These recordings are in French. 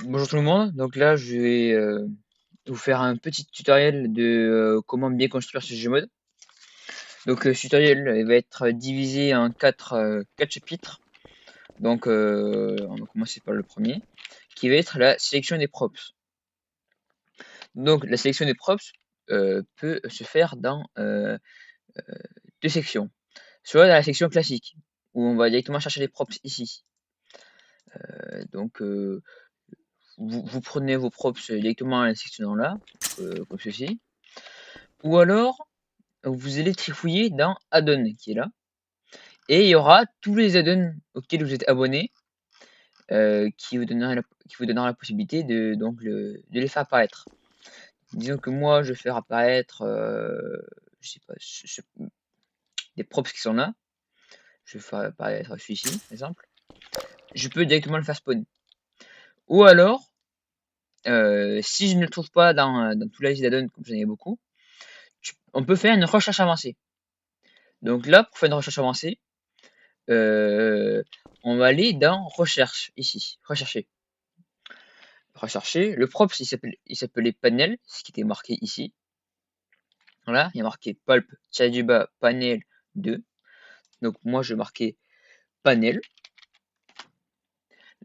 Bonjour tout le monde, donc là je vais vous faire un petit tutoriel de comment bien construire ce Gmod. Donc ce tutoriel il va être divisé en quatre chapitres. Donc on va commencer par le premier, qui va être la sélection des props. Donc la sélection des props peut se faire dans deux sections. Soit dans la section classique, où on va directement chercher les props ici. Donc vous prenez vos props directement à la section là, comme ceci. Ou alors, vous allez trifouiller dans Add-on qui est là. Et il y aura tous les add-ons auxquels vous êtes abonné qui vous donnera la possibilité de les faire apparaître. Disons que moi, je vais faire apparaître, je sais pas, des props qui sont là. Je vais faire apparaître celui-ci, par exemple. Je peux directement le faire spawn. Ou alors, si je ne le trouve pas dans toute la liste d'add-ons, comme j'en ai beaucoup, on peut faire une recherche avancée. Donc là, pour faire une recherche avancée, on va aller dans recherche ici, rechercher. Rechercher. Le props il s'appelait panel, ce qui était marqué ici. Voilà, il y a marqué pulp Chajiba panel 2. Donc moi je marquais panel.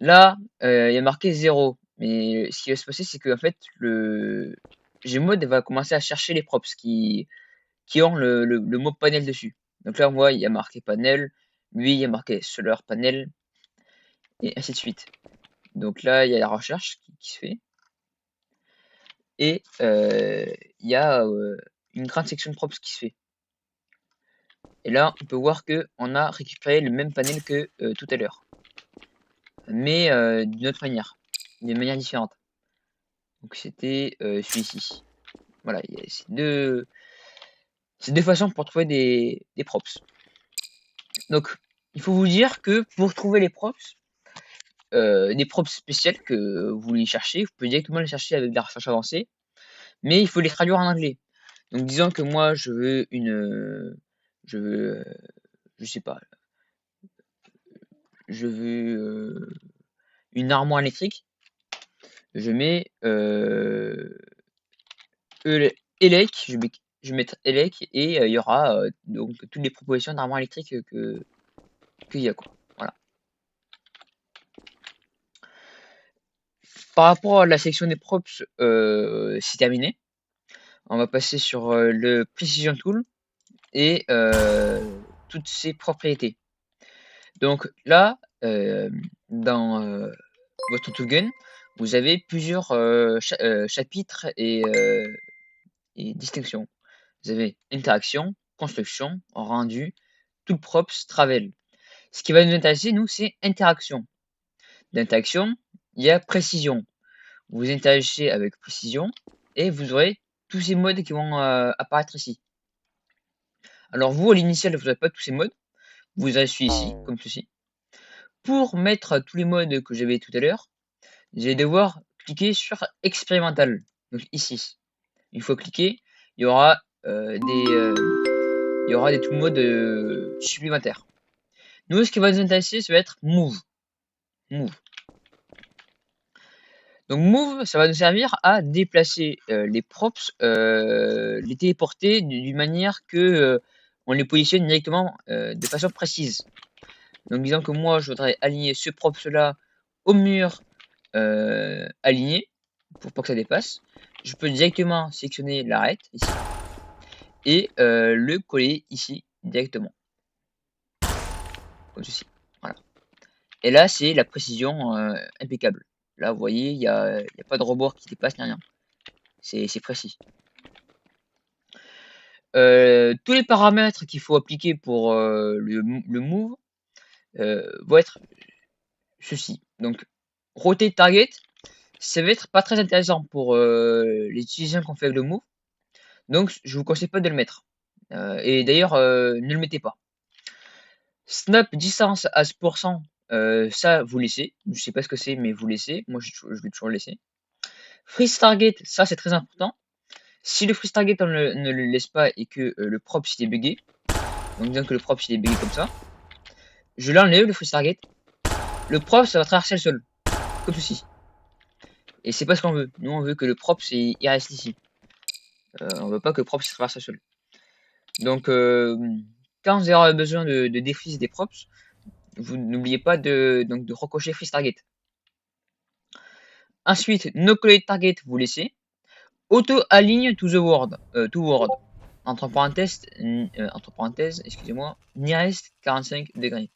Là, il y a marqué 0. Mais ce qui va se passer, c'est que en fait le Gmod va commencer à chercher les props qui ont le mot panel dessus. Donc là on voit il y a marqué panel, lui il y a marqué solar panel, et ainsi de suite. Donc là, il y a la recherche qui se fait. Et il y a une grande section de props qui se fait. Et là, on peut voir que on a récupéré le même panel que tout à l'heure. Mais d'une autre manière. D'une manière différente. Donc c'était celui-ci. Voilà, c'est deux façons pour trouver des props. Donc, il faut vous dire que pour trouver les props, des props spéciales que vous voulez chercher, vous pouvez directement les chercher avec la recherche avancée. Mais il faut les traduire en anglais. Donc disons que moi je veux je veux, je sais pas, je veux une armoire électrique. Je mets ELEC, je vais mettre ELEC et il y aura donc toutes les propositions d'armoire électrique qu'il y a quoi. Voilà. Par rapport à la section des props, c'est terminé. On va passer sur le Precision Tool et toutes ses propriétés. Donc là, dans votre toolgun, vous avez plusieurs chapitres et distinctions. Vous avez interaction, construction, rendu, tout props, travel. Ce qui va nous intéresser, nous, c'est interaction. D'interaction, il y a précision. Vous interagissez avec précision et vous aurez tous ces modes qui vont apparaître ici. Alors vous, à l'initial, vous n'avez pas tous ces modes. Vous avez celui-ci, comme ceci. Pour mettre tous les modes que j'avais tout à l'heure, je vais devoir cliquer sur expérimental. Donc ici. Une fois cliqué, il y aura il y aura des tout modes supplémentaires. Nous, ce qui va nous intéresser, ça va être move. Move. Donc move, ça va nous servir à déplacer les props, les téléporter d'une manière que on les positionne directement de façon précise. Donc disons que moi, je voudrais aligner ce props là au mur aligné pour pas que ça dépasse. Je peux directement sélectionner l'arête ici et le coller ici directement, comme ceci. Voilà. Et là, c'est la précision impeccable. Là, vous voyez, il y a pas de rebord qui dépasse ni rien. C'est précis. Tous les paramètres qu'il faut appliquer pour le move vont être ceci. Donc, rotate target, ça va être pas très intéressant pour les utilisations qu'on fait avec le move. Donc, je vous conseille pas de le mettre. Et d'ailleurs, ne le mettez pas. Snap distance à 100%, ça vous laissez. Je sais pas ce que c'est, mais vous laissez. Moi, je vais toujours le laisser. Freeze target, ça c'est très important. Si le freeze target on ne le laisse pas et que le prop il est bugué, donc disons que le prop il est bugué comme ça, je l'enlève le freeze target. Le prop ça va traverser le sol, comme ceci. Et c'est pas ce qu'on veut. Nous, on veut que le props il reste ici. On veut pas que le props traverse le sol. Donc, quand vous aurez besoin de défreeze des props, vous n'oubliez pas de recocher freeze target. Ensuite, no collate target, vous laissez. Auto align to the world, entre parenthèses, excusez-moi, nearest 45 degrés.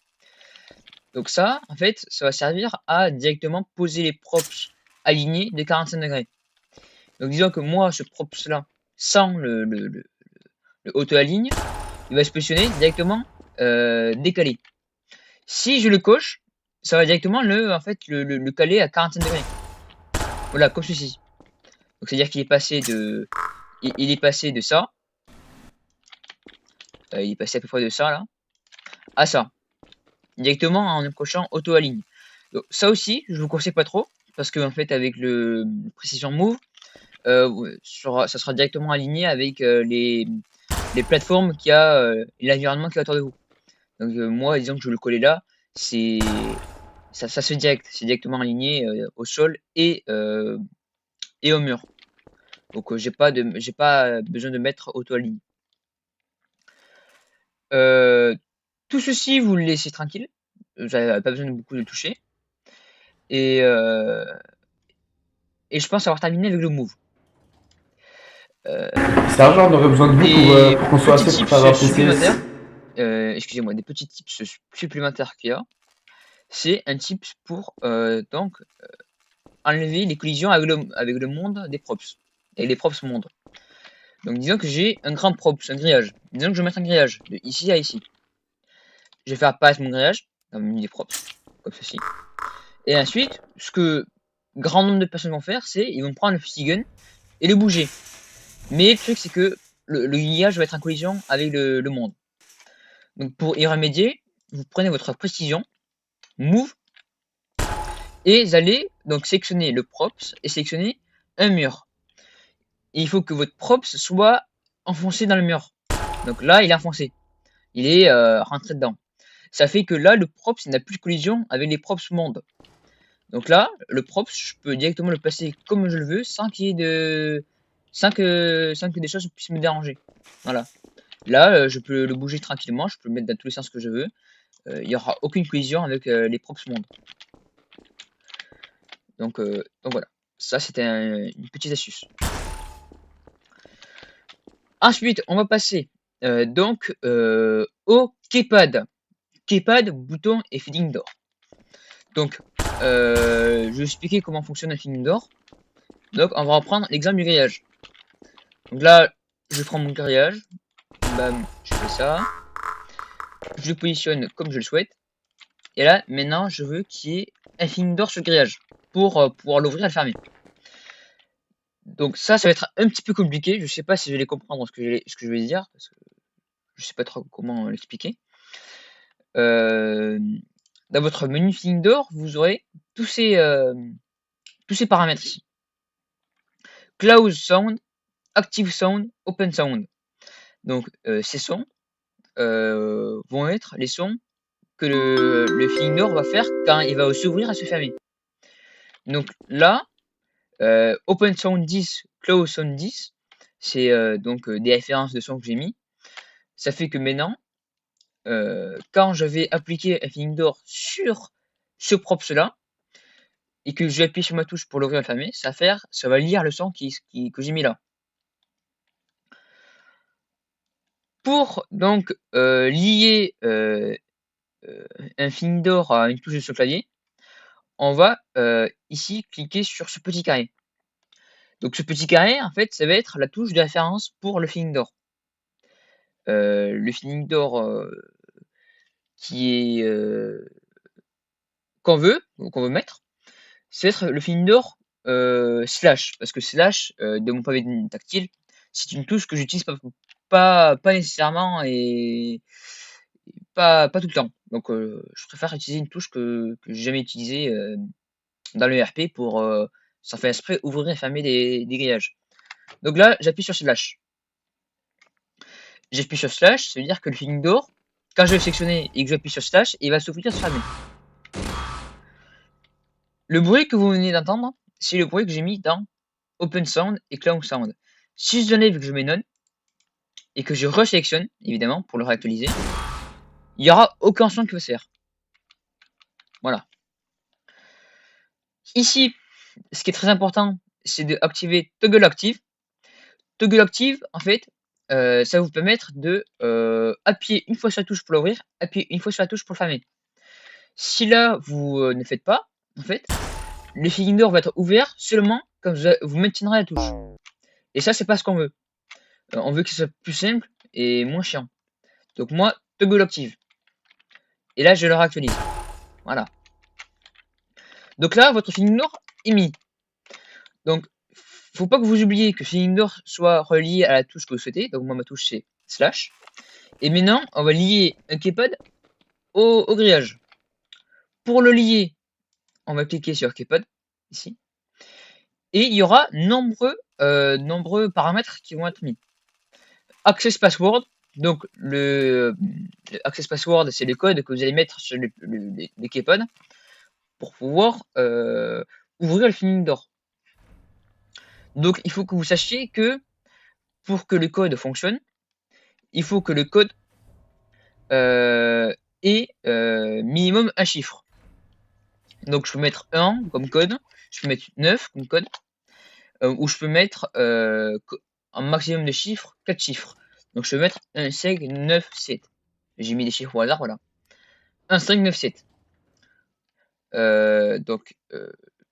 Donc ça, en fait, ça va servir à directement poser les props alignés de 45 degrés. Donc disons que moi, ce props là, sans le auto align, il va se positionner directement décalé. Si je le coche, ça va directement le caler à 45 degrés. Voilà, comme ceci. Donc c'est-à-dire qu'il est passé de, il est passé de ça, il est passé à peu près de ça là, à ça, directement en cochant auto align. Donc ça aussi, je vous conseille pas trop, parce que en fait avec le précision move, ça sera directement aligné avec les plateformes qu'il y a, l'environnement qui est autour de vous. Donc moi, disons que je le collais là, c'est ça se fait direct, c'est directement aligné au sol et au mur. Donc j'ai pas besoin de mettre auto align. Tout ceci, vous le laissez tranquille. Vous n'avez pas besoin de beaucoup de toucher. Et je pense avoir terminé avec le move. Sergent, on aurait besoin de vous pour qu'on soit assez pour faire un supplémentaire. Excusez-moi, des petits tips supplémentaires qu'il y a. C'est un tips pour enlever les collisions avec le monde des props. Avec les props monde. Donc disons que j'ai un grand props, un grillage. Disons que je vais mettre un grillage de ici à ici. Je vais faire apparaître mon grillage dans le menu des props, comme ceci. Et ensuite, ce que grand nombre de personnes vont faire, c'est ils vont prendre le fusty gun et le bouger. Mais le truc, c'est que le grillage va être en collision avec le monde. Donc pour y remédier, vous prenez votre précision, move, et vous allez donc sélectionner le props et sélectionner un mur. Et il faut que votre props soit enfoncé dans le mur. Donc là, il est enfoncé. Il est rentré dedans. Ça fait que là, le props n'a plus de collision avec les props monde. Donc là, le props, je peux directement le placer comme je le veux, sans qu'il y ait de... sans que des choses puissent me déranger. Voilà. Là, je peux le bouger tranquillement, je peux le mettre dans tous les sens que je veux. Il n'y aura aucune collision avec les props monde. Donc voilà. Ça, c'était une petite astuce. Ensuite, on va passer au keypad. Keypad, bouton et feeding door. Donc, je vais expliquer comment fonctionne un feeding door. Donc, on va reprendre l'exemple du grillage. Donc là, je prends mon grillage. Bam, je fais ça. Je le positionne comme je le souhaite. Et là, maintenant, je veux qu'il y ait un feeding door sur le grillage pour pouvoir l'ouvrir et le fermer. Donc ça va être un petit peu compliqué. Je sais pas si je vais les comprendre ce que je vais dire, parce que je sais pas trop comment l'expliquer. Dans votre menu feeding door, vous aurez tous ces paramètres ici. Close sound, active sound, open sound. Donc ces sons vont être les sons que le feeding door va faire quand il va s'ouvrir et se fermer. Donc là, open sound 10, close sound 10, c'est des références de sons que j'ai mis. Ça fait que maintenant, quand je vais appliquer un feeding door sur ce props là, et que j'appuie sur ma touche pour l'ouvrir et le fermer, ça va lire le son que j'ai mis là. Pour donc lier un feeding door à une touche de ce clavier, on va ici cliquer sur ce petit carré. Donc ce petit carré, en fait, ça va être la touche de référence pour le feeding door. Le feeding door qui est qu'on veut mettre, c'est être le feeding door slash, parce que slash de mon pavé tactile, c'est une touche que j'utilise pas nécessairement et pas tout le temps. Donc je préfère utiliser une touche que j'ai jamais utilisée dans le RP pour sans faire exprès ouvrir et fermer des grillages. Donc là, j'appuie sur slash. J'appuie sur slash, ça veut dire que le feeding door, quand je vais sélectionner et que j'appuie sur slash, il va s'ouvrir et se fermer. Le bruit que vous venez d'entendre, c'est le bruit que j'ai mis dans Open Sound et Cloud Sound. Si je l'enlève et que je mets None, et que je resélectionne, évidemment, pour le réactualiser, il n'y aura aucun son qui va se faire. Voilà. Ici, ce qui est très important, c'est d'activer Toggle Active. Toggle Active, en fait, ça va vous permettre de appuyer une fois sur la touche pour l'ouvrir, appuyer une fois sur la touche pour le fermer. Si là, vous ne faites pas, en fait, le Feeling Door va être ouvert seulement quand vous maintiendrez la touche. Et ça, c'est pas ce qu'on veut. On veut que ce soit plus simple et moins chiant. Donc moi, Toggle Active. Et là, je le réactualise. Voilà. Donc là, votre Feeling Door est mis. Donc, faut pas que vous oubliez que Feeling Door soit relié à la touche que vous souhaitez. Donc moi, ma touche, c'est slash. Et maintenant, on va lier un keypad au grillage. Pour le lier, on va cliquer sur keypad, ici. Et il y aura nombreux paramètres qui vont être mis. Access Password. Donc, le Access Password, c'est le code que vous allez mettre sur les keypads pour pouvoir ouvrir le Feeling Door. Donc, il faut que vous sachiez que pour que le code fonctionne, il faut que le code ait minimum un chiffre. Donc, je peux mettre 1 comme code, je peux mettre 9 comme code, ou je peux mettre un maximum de chiffres, 4 chiffres. Donc, je peux mettre 1, 5, 9, 7. J'ai mis des chiffres au hasard, voilà. 1, 5, 9, 7. Donc,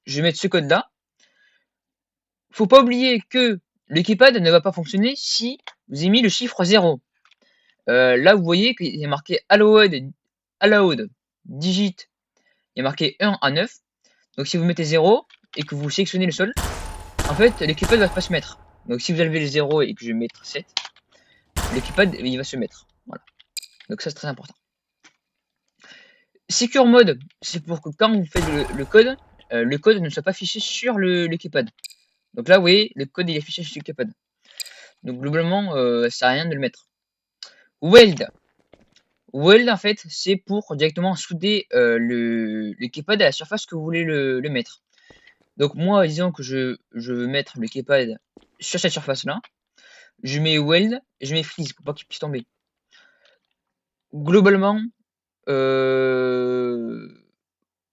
je vais mettre ce code-là. Faut pas oublier que le keypad ne va pas fonctionner si vous avez mis le chiffre 0. Là, vous voyez qu'il y a marqué allowed digit. Il y a marqué 1 à 9. Donc, si vous mettez 0 et que vous sélectionnez le sol, en fait, le keypad va pas se mettre. Donc, si vous enlevez le 0 et que je vais mettre 7, le keypad, il va se mettre. Voilà. Donc, ça, c'est très important. Secure Mode, c'est pour que quand vous faites le code ne soit pas affiché sur le keypad. Donc là, vous voyez, le code il est affiché sur le keypad. Donc globalement, ça sert à rien de le mettre. Weld. Weld, en fait, c'est pour directement souder le keypad à la surface que vous voulez le mettre. Donc moi, disons que je veux mettre le keypad sur cette surface-là. Je mets Weld et je mets Freeze pour pas qu'il puisse tomber. Globalement,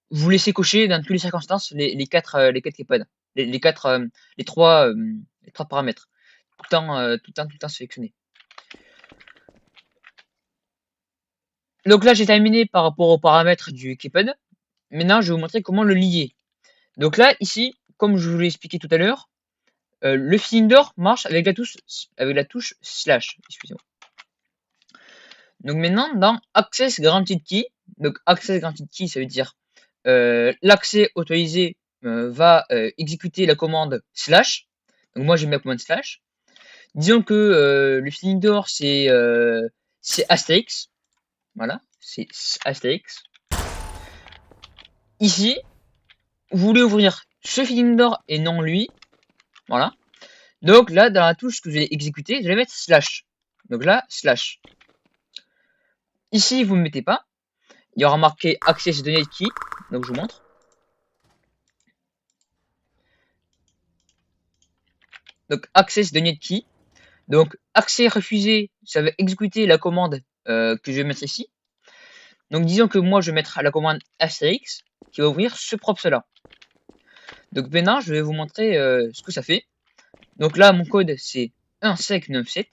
vous laissez cocher dans toutes les circonstances les quatre keypads, les trois paramètres. Tout le temps sélectionné. Donc là, j'ai terminé par rapport aux paramètres du keypad. Maintenant, je vais vous montrer comment le lier. Donc là, ici, comme je vous l'ai expliqué tout à l'heure, le Feeling Door marche avec la touche slash. Excusez-moi. Donc maintenant, dans Access Granted Key, donc Access Granted Key, ça veut dire l'accès autorisé va exécuter la commande slash. Donc moi, j'ai mis la commande slash. Disons que le Feeling Door, c'est Astérix. Voilà, c'est Astérix. Ici, vous voulez ouvrir ce Feeling Door et non lui. Voilà. Donc là, dans la touche que je vais exécuter, je vais mettre slash. Donc là, slash. Ici, vous ne mettez pas. Il y aura marqué Access Denied Key. Donc je vous montre. Donc Access Denied Key. Donc accès refusé, ça va exécuter la commande que je vais mettre ici. Donc disons que moi je vais mettre la commande Astérix qui va ouvrir ce props là. Donc maintenant je vais vous montrer ce que ça fait. Donc là mon code c'est 1597.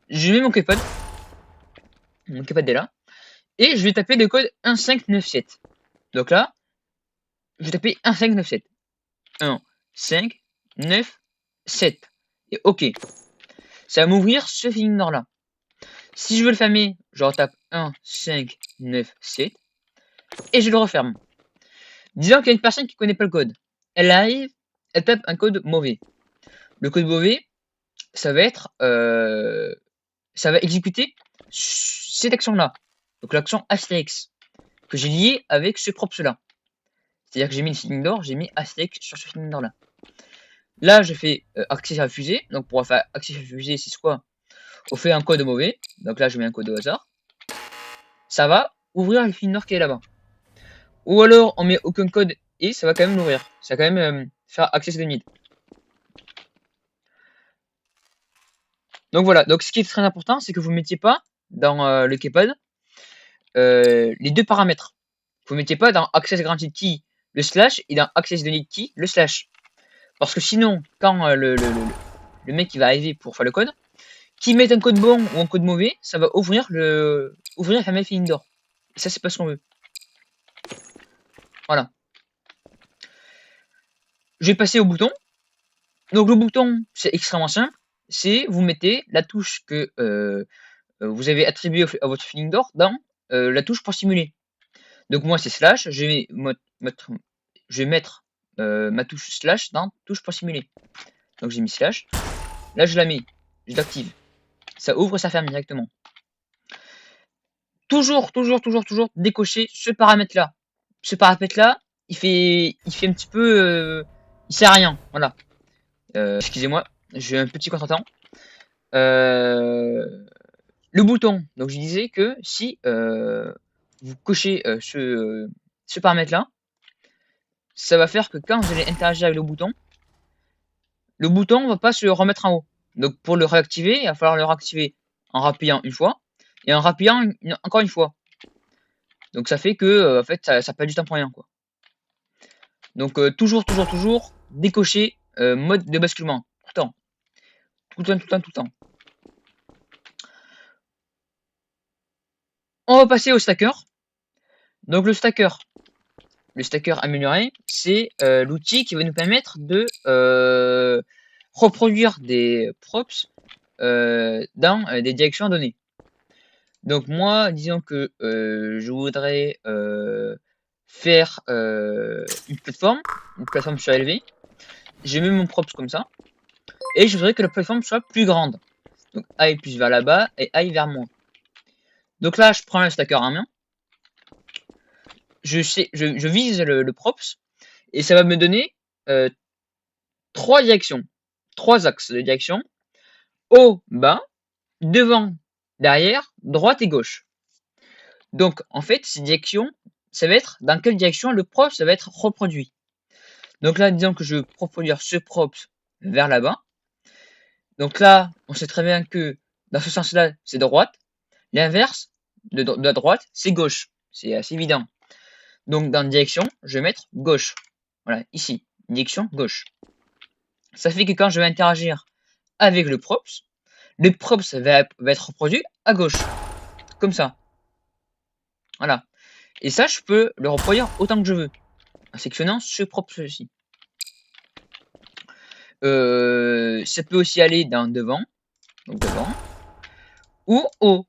Je mets mon keypad est là. Et je vais taper le code 1597. Donc là, je vais taper 1597. 1, 5, 9, 7. Et OK. Ça va m'ouvrir ce Feeling Door là. Si je veux le fermer, je retape 1, 5, 9, 7. Et je le referme. Disons qu'il y a une personne qui ne connaît pas le code. Elle arrive, elle tape un code mauvais. Le code mauvais, ça va être... ça va exécuter cette action-là. Donc l'action Astérix. Que j'ai liée avec ce props-là. C'est-à-dire que j'ai mis le Feeling Door, j'ai mis Astérix sur ce Feeling Door-là. Là, je fais accès refusé. Donc pour faire accès refusé, c'est quoi? On fait un code mauvais. Donc là, je mets un code au hasard. Ça va ouvrir le Feeling Door qui est là-bas. Ou alors, on met aucun code et ça va quand même l'ouvrir. Ça va quand même faire access the need. Donc voilà, donc ce qui est très important, c'est que vous ne mettiez pas dans le keypad les deux paramètres. Vous ne mettiez pas dans access granted key le slash et dans access denied key le slash. Parce que sinon, quand le mec qui va arriver pour faire le code, qu'il mette un code bon ou un code mauvais, ça va ouvrir la famille indoor. Et ça, c'est pas ce qu'on veut. Voilà. Je vais passer au bouton. Donc le bouton, c'est extrêmement simple. C'est vous mettez la touche que vous avez attribuée à votre indoor dans la touche pour simuler. Donc moi, c'est slash. Je vais mettre ma touche slash dans touche pour simuler. Donc j'ai mis slash. Là, je la mets. Je l'active. Ça ouvre, ça ferme directement. Toujours décocher ce paramètre-là. Ce paramètre-là, il fait un petit peu... il sert à rien, voilà. Excusez-moi, j'ai un petit contretemps. Le bouton, donc je disais que si vous cochez ce paramètre-là, ça va faire que quand vous allez interagir avec le bouton ne va pas se remettre en haut. Donc pour le réactiver, il va falloir le réactiver en rappuyant une fois et en rappuyant encore une fois. Donc ça fait que en fait ça perd du temps pour rien quoi. Donc toujours décocher mode de basculement tout le temps. On va passer au stacker. Donc le stacker amélioré, c'est l'outil qui va nous permettre de reproduire des props dans des directions données. Donc moi, disons que je voudrais faire une plateforme surélevée. Je mets mon props comme ça. Et je voudrais que la plateforme soit plus grande. Donc aille plus vers là-bas et aille vers moi. Donc là, je prends le stacker en main. Je vise le props. Et ça va me donner 3 directions. 3 axes de direction. Haut, bas, devant, derrière, droite et gauche. Donc en fait, ces directions, ça va être dans quelle direction le props va être reproduit. Donc là, disons que je veux reproduire ce props vers là-bas. Donc là, on sait très bien que dans ce sens-là, c'est droite. L'inverse de la droite, c'est gauche. C'est assez évident. Donc dans direction, je vais mettre gauche. Voilà, ici, direction gauche. Ça fait que quand je vais interagir avec le props va être reproduit à gauche. Comme ça. Voilà. Et ça, je peux le reproduire autant que je veux. En sectionnant ce props-ci. Ça peut aussi aller dans devant. Donc devant. Ou haut.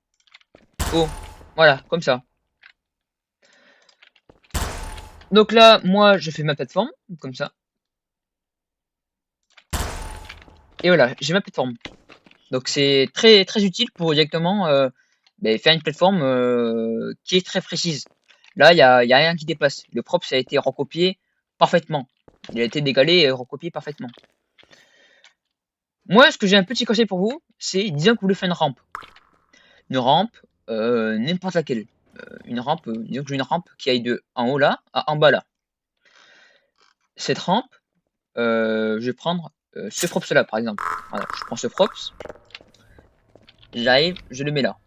Haut. Voilà, comme ça. Donc là, moi, je fais ma plateforme. Comme ça. Et voilà, j'ai ma plateforme. Donc c'est très utile pour directement faire une plateforme qui est très précise. Là, il n'y a rien qui dépasse. Le props a été recopié parfaitement. Il a été décalé et recopié parfaitement. Moi, ce que j'ai un petit conseil pour vous, c'est disons que vous voulez faire une rampe. Une rampe, n'importe laquelle. Une rampe, disons que j'ai une rampe qui aille de en haut là à en bas là. Cette rampe, je vais prendre ce props là par exemple. Voilà, je prends ce props. J'arrive, je le mets là.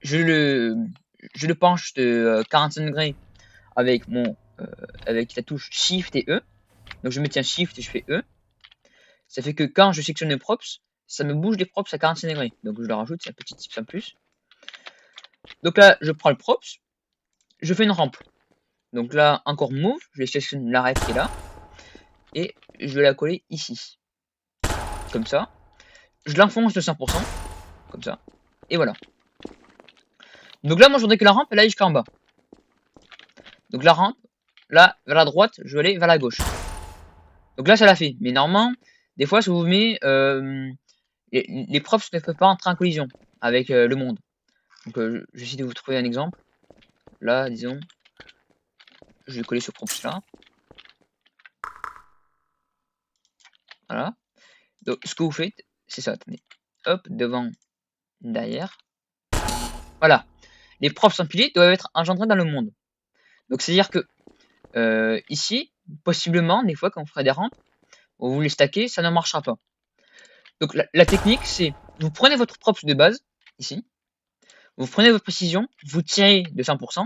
Je le penche de 45 degrés avec avec la touche Shift et E. Donc je maintiens Shift et je fais E. Ça fait que quand je sectionne les props, ça me bouge les props à 45 degrés. Donc je le rajoute, c'est un petit tips en plus. Donc là, je prends le props, je fais une rampe. Donc là, encore Move, je vais sélectionner l'arrêt qui est là. Et je vais la coller ici. Comme ça. Je l'enfonce de 100%. Comme ça. Et voilà. Donc là, moi, je voudrais que la rampe, elle aille jusqu'en bas. Donc la rampe, là, vers la droite, je vais aller vers la gauche. Donc là, ça l'a fait. Mais normalement, des fois, ça vous met... les props ne peuvent pas entrer en collision avec le monde. Donc je vais essayer de vous trouver un exemple. Là, disons... Je vais coller ce props là. Voilà. Donc ce que vous faites, c'est ça, attendez. Hop, devant, derrière. Voilà. Les props empilés doivent être engendrés dans le monde. Donc c'est-à-dire que ici, possiblement, des fois, quand on fera des rampes, vous les stacker, ça ne marchera pas. Donc la technique, c'est vous prenez votre props de base, ici, vous prenez votre précision, vous tirez de 100%,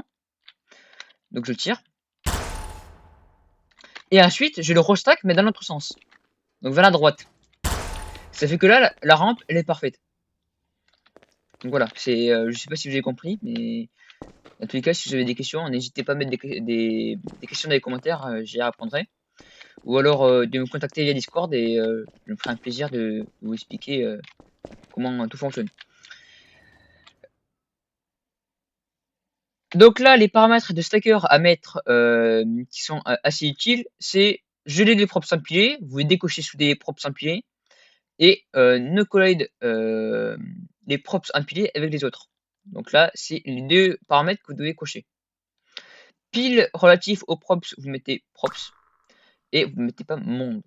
donc je tire, et ensuite je le restack mais dans l'autre sens, donc vers la droite. Ça fait que là, la rampe, elle est parfaite. Donc voilà, c'est, je sais pas si vous avez compris, mais dans tous les cas, si vous avez des questions, n'hésitez pas à mettre des questions dans les commentaires, j'y répondrai. Ou alors de me contacter via Discord et je me ferai un plaisir de vous expliquer comment tout fonctionne. Donc là, les paramètres de stacker à mettre qui sont assez utiles, c'est geler les props empilés, vous les décochez sous des props empilés, et ne collide les props empilés avec les autres. Donc là, c'est les deux paramètres que vous devez cocher. Pile relatif aux props, vous mettez props, et vous ne mettez pas monde.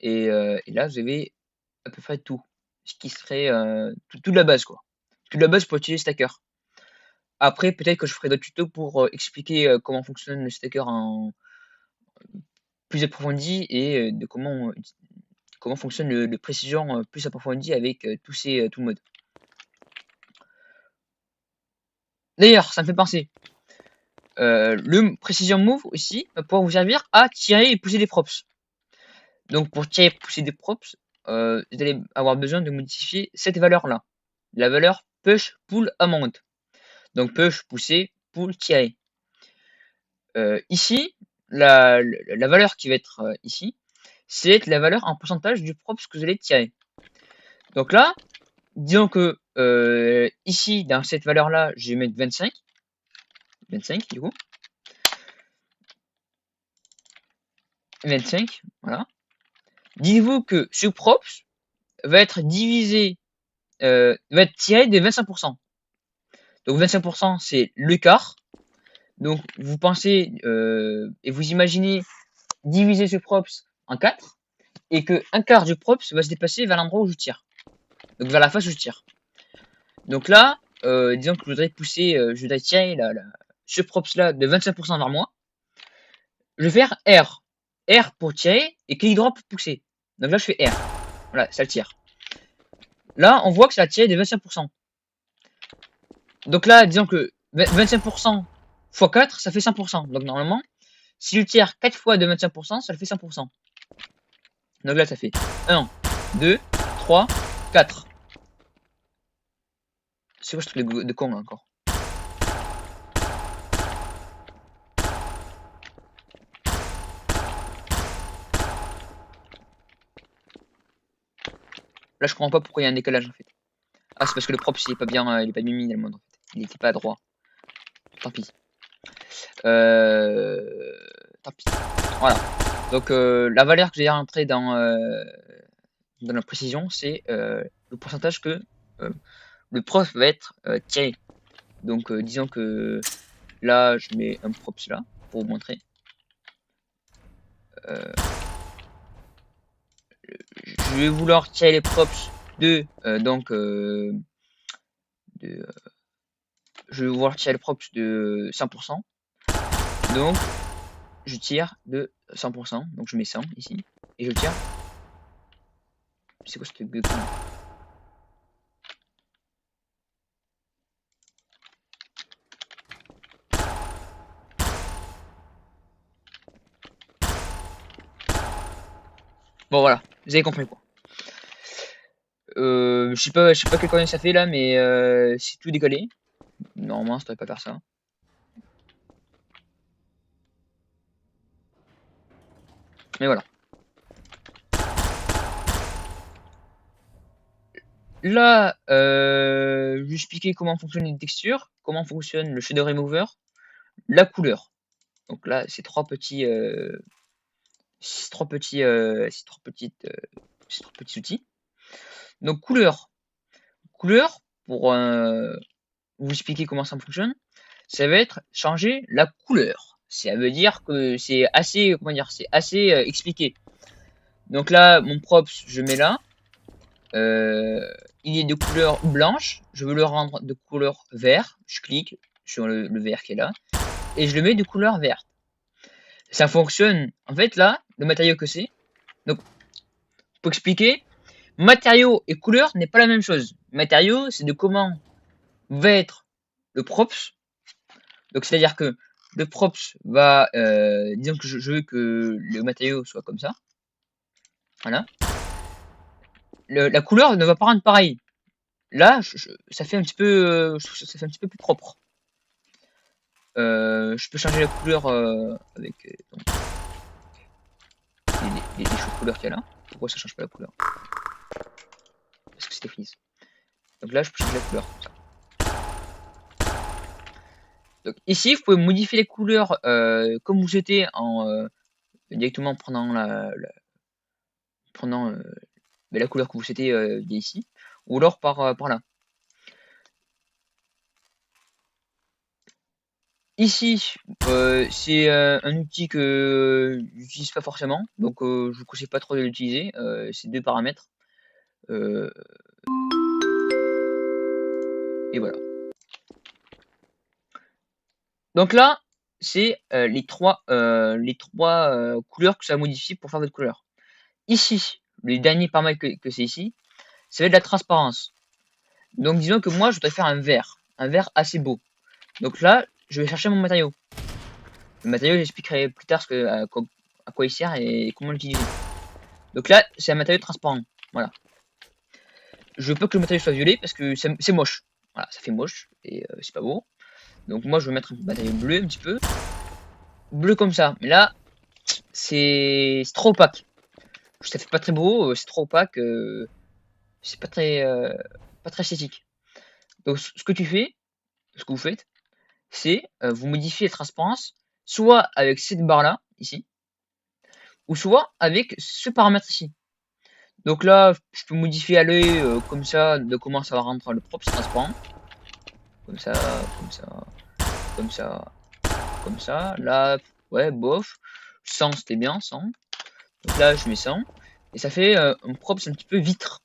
Et là, vous avez à peu près tout. Ce qui serait toute la base, quoi. Toute la base pour utiliser stacker. Après, peut-être que je ferai d'autres tutos pour expliquer comment fonctionne le stacker en plus approfondi et de comment fonctionne le précision plus approfondi avec tout le mode. D'ailleurs, ça me fait penser. Le précision move aussi va pouvoir vous servir à tirer et pousser des props. Donc pour tirer et pousser des props, vous allez avoir besoin de modifier cette valeur-là. La valeur push, pull, amount. Donc push, pousser, pull, tirer. Ici, la valeur qui va être ici, c'est la valeur en pourcentage du props que vous allez tirer. Donc là, disons que ici, dans cette valeur-là, je vais mettre 25. 25 du coup. 25, voilà. Dites-vous que ce props va être divisé, va être tiré de 25%. Donc 25% c'est le quart. Donc vous pensez et vous imaginez diviser ce props en 4 et que un quart du props va se déplacer vers l'endroit où je tire. Donc vers la face où je tire. Donc là, disons que je voudrais pousser, je voudrais tirer ce props là de 25% vers moi. Je vais faire R. R pour tirer et clic droit pour pousser. Donc là je fais R. Voilà, ça le tire. Là, on voit que ça a tiré de 25%. Donc là, disons que 25% x 4, ça fait 100%. Donc normalement, si je tire 4 fois de 25%, ça le fait 100%. Donc là, ça fait 1, 2, 3, 4. C'est quoi ce truc de con là, encore? Là, je comprends pas pourquoi il y a un décalage en fait. Ah, c'est parce que le props il est pas bien, il est pas bien mis dans le mode en fait. Il était pas à droit. Tant pis. Tant pis. Voilà. Donc la valeur que j'ai rentrée dans la précision, c'est le pourcentage que le props va être tiré. Donc disons que là, je mets un props là pour vous montrer. Je vais vouloir tirer les props de je vais vouloir tirer les props de 100%. Donc je tire de 100%. Donc je mets 100 ici et je tire. C'est quoi ce truc de con? Bon voilà, vous avez compris quoi. Je sais pas quel coin ça fait là, mais c'est tout décalé. Normalement, ça devrait pas faire ça. Mais voilà. Là, je vais expliquer comment fonctionnent les textures, comment fonctionne le shader remover, la couleur. Donc là, ces trois petits outils. Donc couleur. Couleur, pour vous expliquer comment ça fonctionne, ça va être changer la couleur. Ça veut dire que c'est assez, comment dire, c'est assez expliqué. Donc là, mon props, je mets là. Il est de couleur blanche. Je veux le rendre de couleur vert. Je clique sur le vert qui est là. Et je le mets de couleur verte. ça fonctionne. En fait, là, le matériau que c'est. Donc, pour expliquer, matériau et couleur n'est pas la même chose. Matériau, c'est de comment va être le props. Donc, c'est-à-dire que le props va, disons que je veux que le matériau soit comme ça. Voilà. La couleur ne va pas rendre pareil. Là, ça fait un petit peu, ça fait un petit peu plus propre. Je peux changer la couleur avec donc, les choix de couleur qu'il y a là. Pourquoi ça change pas la couleur? Parce que c'était freeze. Donc là, je peux changer la couleur comme ça. Donc ici, vous pouvez modifier les couleurs comme vous souhaitez en directement en prenant la couleur que vous souhaitez via ici, ou alors par là. Ici, c'est un outil que j'utilise pas forcément, donc je vous conseille pas trop de l'utiliser. C'est 2 paramètres. Et voilà. Donc là, c'est les trois couleurs que ça modifie pour faire votre couleur. Ici, le dernier paramètre que c'est ici, ça va être la transparence. Donc disons que moi, je voudrais faire un vert assez beau. Donc là, je vais chercher mon matériau. Le matériau, j'expliquerai plus tard à quoi il sert et comment l'utiliser. Donc là, c'est un matériau transparent. Voilà. Je veux pas que le matériau soit violet parce que c'est moche. Voilà, ça fait moche et c'est pas beau. Donc moi, je vais mettre un matériau bleu un petit peu. Bleu comme ça. Mais là, c'est trop opaque. Ça fait pas très beau, c'est trop opaque. C'est pas très esthétique. Donc ce que vous faites, c'est vous modifiez la transparence, soit avec cette barre là, ici, ou soit avec ce paramètre ici. Donc là, je peux modifier à l'œil comme ça, de comment ça va rendre le propre transparent. Comme ça, comme ça, comme ça, comme ça. Là, ouais, bof. 100, c'était bien, 100. Donc là, je mets 100. Et ça fait un propre, c'est un petit peu vitre.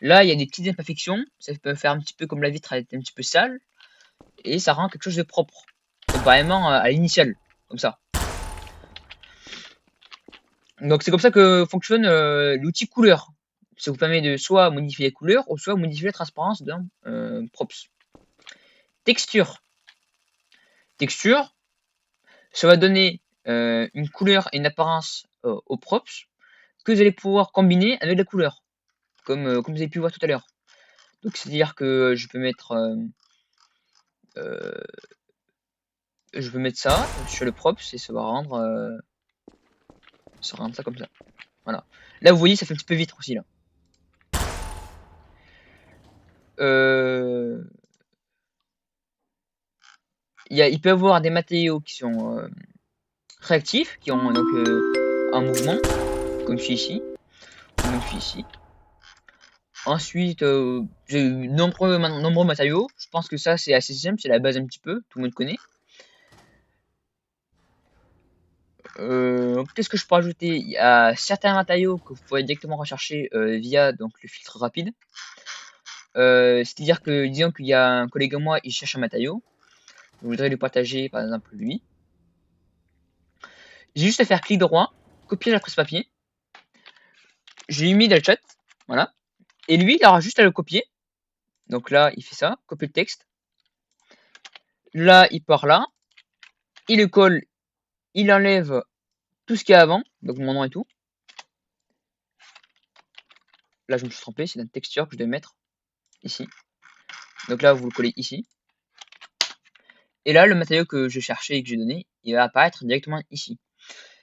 Là, il y a des petites imperfections. Ça peut faire un petit peu comme la vitre, elle est un petit peu sale. Et ça rend quelque chose de propre. Comparément à l'initiale. Comme ça. Donc c'est comme ça que fonctionne l'outil couleur. Ça vous permet de soit modifier les couleurs, ou soit modifier la transparence d'un props. Texture. Texture, ça va donner une couleur et une apparence aux props que vous allez pouvoir combiner avec la couleur. Comme vous avez pu voir tout à l'heure. Donc c'est-à-dire que je peux mettre ça sur le props et ça va rendre ça comme ça. Voilà. Là vous voyez ça fait un petit peu vitre aussi là. Il peut y avoir des matériaux qui sont réactifs, qui ont donc un mouvement, comme celui-ci, comme celui-ci. Ensuite, j'ai eu nombreux matériaux. Je pense que ça c'est assez simple, c'est la base un petit peu, tout le monde connaît. Qu'est-ce que je peux rajouter? Il y a certains matériaux que vous pouvez directement rechercher via donc le filtre rapide. C'est-à-dire que disons qu'il y a un collègue à moi, il cherche un matériau. Je voudrais lui partager par exemple lui. J'ai juste à faire clic droit, copier la presse papier. Je l'ai mis dans le chat, voilà. Et lui, il aura juste à le copier. Donc là, il fait ça, copier le texte. Là, il part là. Il le colle, il enlève tout ce qu'il y a avant, donc mon nom et tout. Là, je me suis trompé, c'est une texture que je dois mettre ici. Donc là, vous le collez ici. Et là, le matériau que je cherchais et que j'ai donné, il va apparaître directement ici.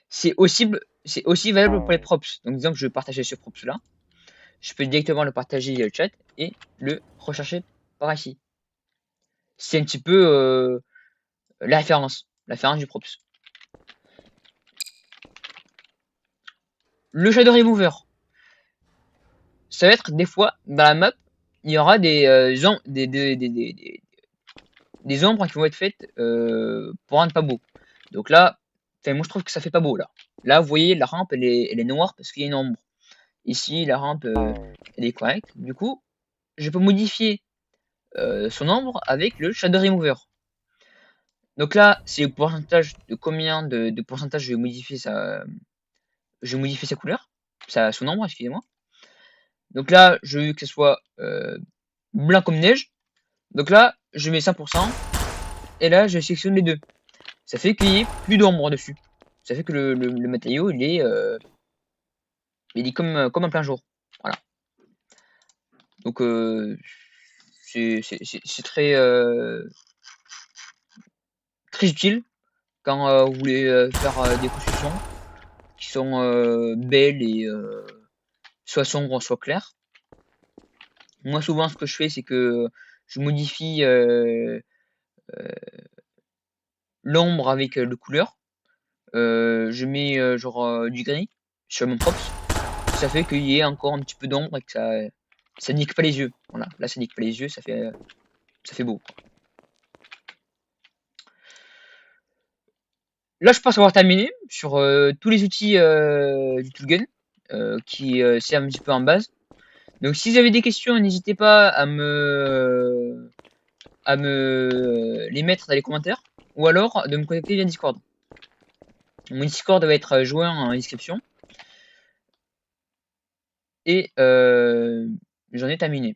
C'est aussi valable pour les props. Donc disons que je vais partager ce props là. Je peux directement le partager via le chat et le rechercher par ici. C'est un petit peu la référence du props. Le shadow remover. Ça va être des fois dans la map, il y aura des ombres qui vont être faites pour rendre pas beau. Donc là, moi je trouve que ça fait pas beau là. Là, vous voyez, la rampe elle est noire parce qu'il y a une ombre. Ici, la rampe elle est correcte. Du coup, je peux modifier son ombre avec le shadow remover. Donc là, c'est le pourcentage de combien de pourcentage je vais modifier sa couleur, son ombre, excusez-moi. Donc là, je veux que ce soit blanc comme neige. Donc là, je mets 100%. Et là, je sélectionne les deux. Ça fait qu'il n'y ait plus d'ombre dessus. Ça fait que le matériau, il est comme un plein jour. Voilà. Donc, c'est très utile quand vous voulez faire des constructions qui sont belles et soit sombres, soit claires. Moi, souvent, ce que je fais, c'est que je modifie l'ombre avec le couleur. Je mets genre du gris sur mon props. Ça fait qu'il y ait encore un petit peu d'ombre et que ça nique pas les yeux. Voilà, là ça nique pas les yeux, ça fait beau. Là, je pense avoir terminé sur tous les outils du Toolgun qui servent un petit peu en base. Donc, si vous avez des questions, n'hésitez pas à me les mettre dans les commentaires ou alors de me contacter via Discord. Mon Discord va être joint en description et j'en ai terminé.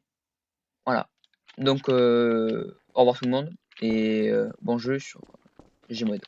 Voilà. Donc, au revoir tout le monde et bon jeu sur Gmod.